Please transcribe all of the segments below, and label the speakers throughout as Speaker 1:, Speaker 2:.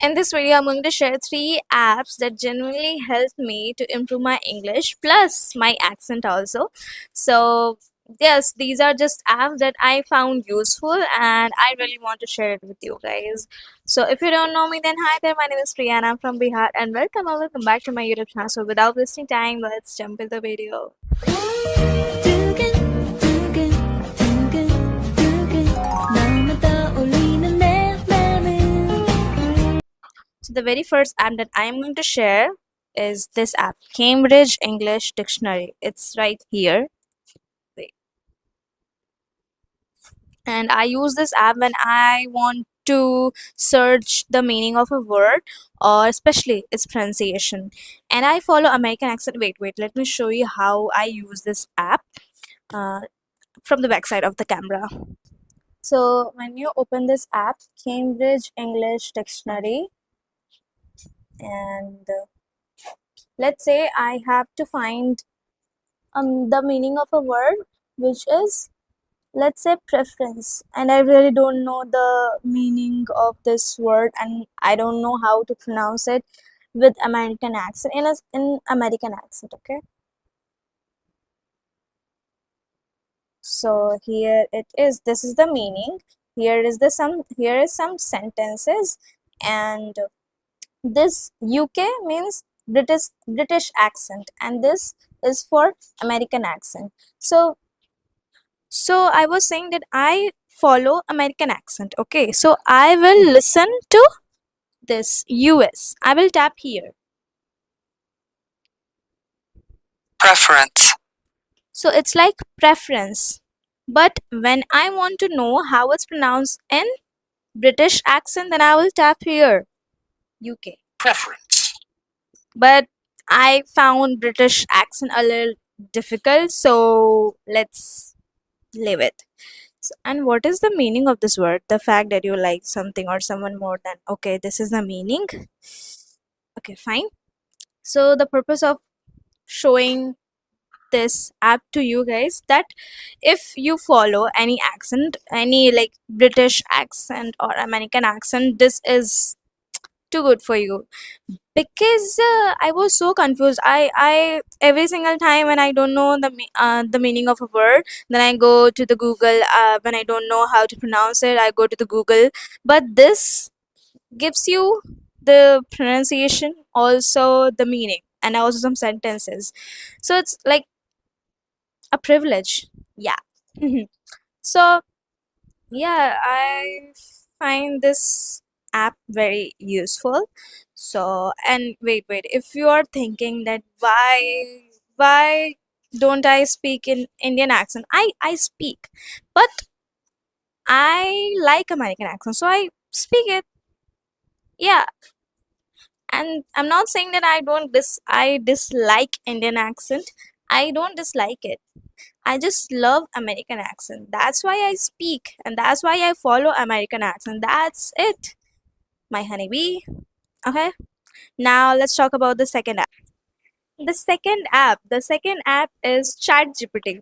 Speaker 1: In this video, I'm going to share 3 apps that genuinely helped me to improve my English plus my accent also. So, yes, these are just apps that I found useful and I really want to share it with you guys. So, if you don't know me, then hi there, my name is Priya and I'm from Bihar and welcome back to my YouTube channel. So, without wasting time, let's jump into the video. So the very first app that I am going to share is this app, Cambridge English Dictionary. It's right here. Wait. And I use this app when I want to search the meaning of a word or especially its pronunciation. And I follow American accent. Wait, let me show you how I use this app uh, from the backside of the camera. So when you open this app, Cambridge English Dictionary, and let's say I have to find the meaning of a word, which is, let's say, preference, and I really don't know the meaning of this word and I don't know how to pronounce it with American accent, in American accent. Okay, so here it is. This is the meaning. Here is some sentences, and this UK means British accent, and this is for American accent. So I was saying that I follow American accent. Okay, so I will listen to this US. I will tap here.
Speaker 2: Preference.
Speaker 1: So it's like preference. But when I want to know how it's pronounced in British accent, then I will tap here, UK.
Speaker 2: Preference.
Speaker 1: But I found British accent a little difficult, so let's leave it. So, and what is the meaning of this word? The fact that you like something or someone more than, okay, this is the meaning. Okay, fine. So the purpose of showing this app to you guys, that if you follow any accent, any like British accent or American accent, this is too good for you, because I was so confused. I every single time when I don't know the meaning of a word, then I go to the Google. When I don't know how to pronounce it, I go to the Google. But this gives you the pronunciation, also the meaning, and also some sentences. So it's like a privilege. Yeah. So yeah, I find this app very useful. So, and wait, if you are thinking that why don't I speak in Indian accent? I speak, but I like American accent, so I speak it. Yeah, and I'm not saying that I dislike Indian accent. I don't dislike it. I just love American accent. That's why I speak, and that's why I follow American accent. That's it, my honeybee. Okay, now let's talk about the second app. The second app is ChatGPT.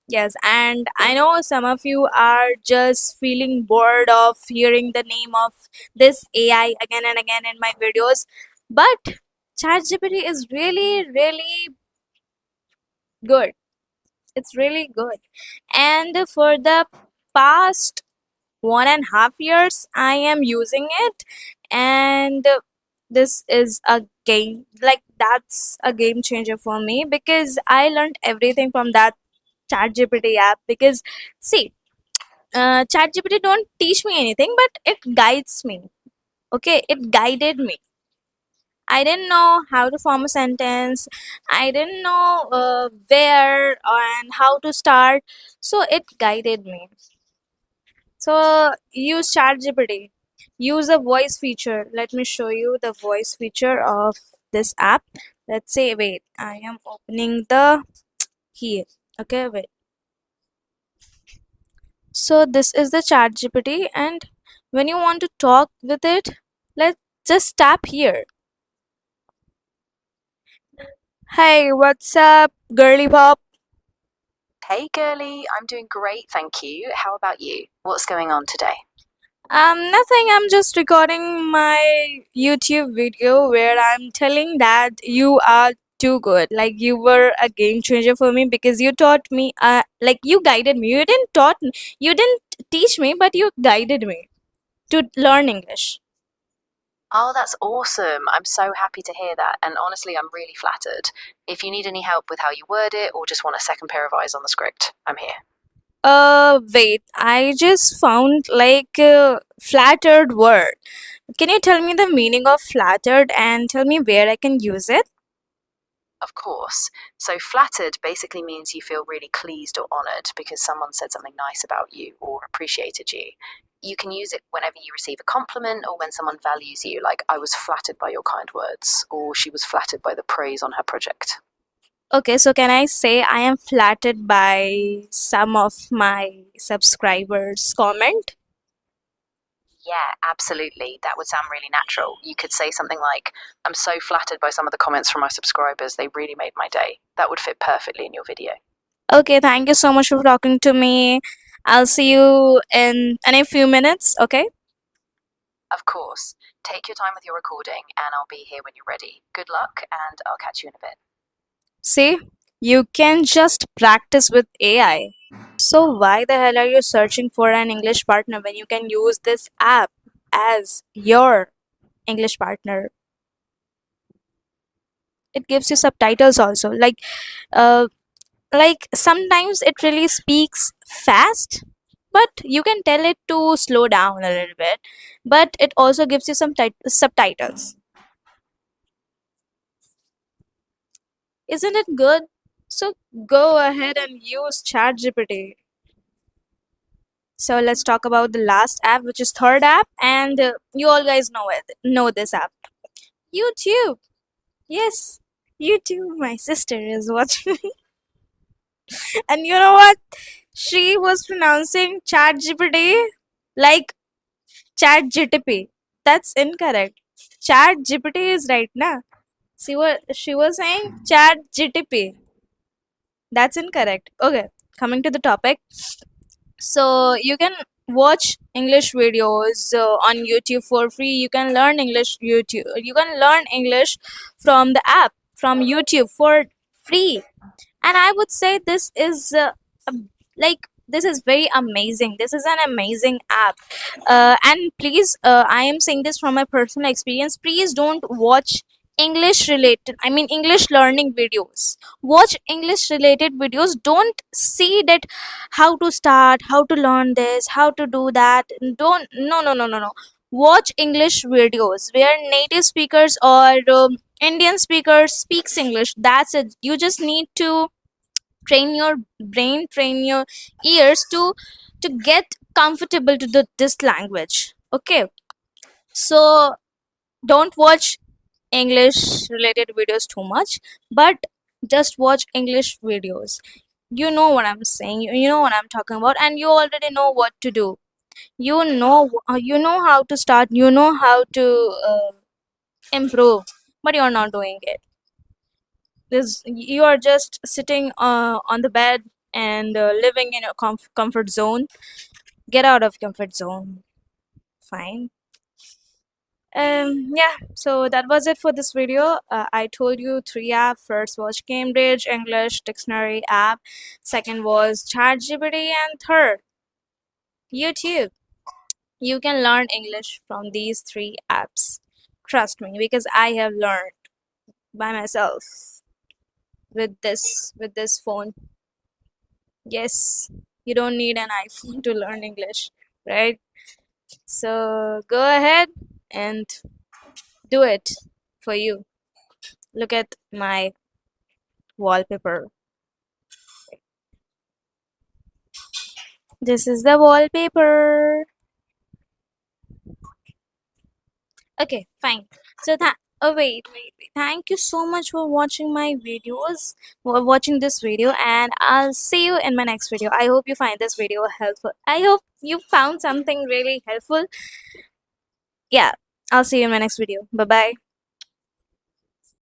Speaker 1: Yes, and I know some of you are just feeling bored of hearing the name of this AI again and again in my videos, but ChatGPT is really, really good. It's really good. And for the past 1.5 years, I am using it, and this is a game, like, that's a game changer for me, because I learned everything from that ChatGPT app. Because see, ChatGPT don't teach me anything, but it guides me. Okay, it guided me. I didn't know how to form a sentence. I didn't know where and how to start. So it guided me. So use ChatGPT. Use the voice feature. Let me show you the voice feature of this app. Let's say, wait, I am opening the here. Okay, wait. So this is the ChatGPT, and when you want to talk with it, let's just tap here. Hey, what's up, girly pop?
Speaker 2: Hey girly, I'm doing great, thank you. How about you? What's going on today?
Speaker 1: Nothing. I'm just recording my YouTube video where I'm telling that you are too good. Like you were a game changer for me because you taught me. Like you guided me. You didn't teach me, but you guided me to learn English.
Speaker 3: Oh, that's awesome. I'm so happy to hear that. And honestly, I'm really flattered. If you need any help with how you word it or just want a second pair of eyes on the script, I'm here.
Speaker 1: Wait. I just found like a flattered word. Can you tell me the meaning of flattered and tell me where I can use it?
Speaker 3: Of course. So, flattered basically means you feel really pleased or honored because someone said something nice about you or appreciated you. You can use it whenever you receive a compliment or when someone values you, like, I was flattered by your kind words, or she was flattered by the praise on her project.
Speaker 1: Okay, so can I say I am flattered by some of my subscribers' comment?
Speaker 3: Yeah, absolutely. That would sound really natural. You could say something like, I'm so flattered by some of the comments from my subscribers, they really made my day. That would fit perfectly in your video.
Speaker 1: Okay, thank you so much for talking to me. I'll see you in a few minutes, okay?
Speaker 3: Of course, take your time with your recording and I'll be here when you're ready. Good luck, and I'll catch you in a bit.
Speaker 1: See, you can just practice with AI. So why the hell are you searching for an English partner when you can use this app as your English partner? It gives you subtitles also. Like sometimes it really speaks fast, but you can tell it to slow down a little bit, but it also gives you some subtitles. Isn't it good? So go ahead and use ChatGPT. So let's talk about the last app, which is third app, and you all guys know this app, YouTube. Yes, YouTube. My sister is watching. And you know what, she was pronouncing ChatGPT like Chat GTP. That's incorrect. Chat GPT is right, na? She was saying Chat GTP. That's incorrect. Okay, coming to the topic. So you can watch English videos on YouTube for free. You can learn English YouTube. You can learn English from the app from YouTube for free. And I would say this is like this is very amazing. This is an amazing app. And please, I am saying this from my personal experience, please don't watch English learning videos. Watch English related videos. Don't see that how to start, how to learn this, how to do that. Don't, no, no, no, no, no. Watch English videos where native speakers or Indian speakers speaks English. That's it. You just need to train your brain, train your ears to get comfortable to this language. Okay, so don't watch English related videos too much, but just watch English videos. You know what I'm saying, you know what I'm talking about, and you already know what to do. You know how to start, you know how to improve, but you're not doing it. This, you are just sitting on the bed and living in a comfort zone. Get out of comfort zone. Fine. Yeah, so that was it for this video. I told you three apps. First was Cambridge English Dictionary app, second was ChatGPT, and third YouTube. You can learn English from these three apps. Trust me, because I have learned by myself with this phone. Yes, you don't need an iPhone to learn English, right? So go ahead and do it for you. Look at my wallpaper. This is the wallpaper. Okay, fine. So that. Oh wait. Thank you so much for watching my videos, for watching this video, and I'll see you in my next video. I hope you find this video helpful. I hope you found something really helpful. Yeah, I'll see you in my next video. Bye bye.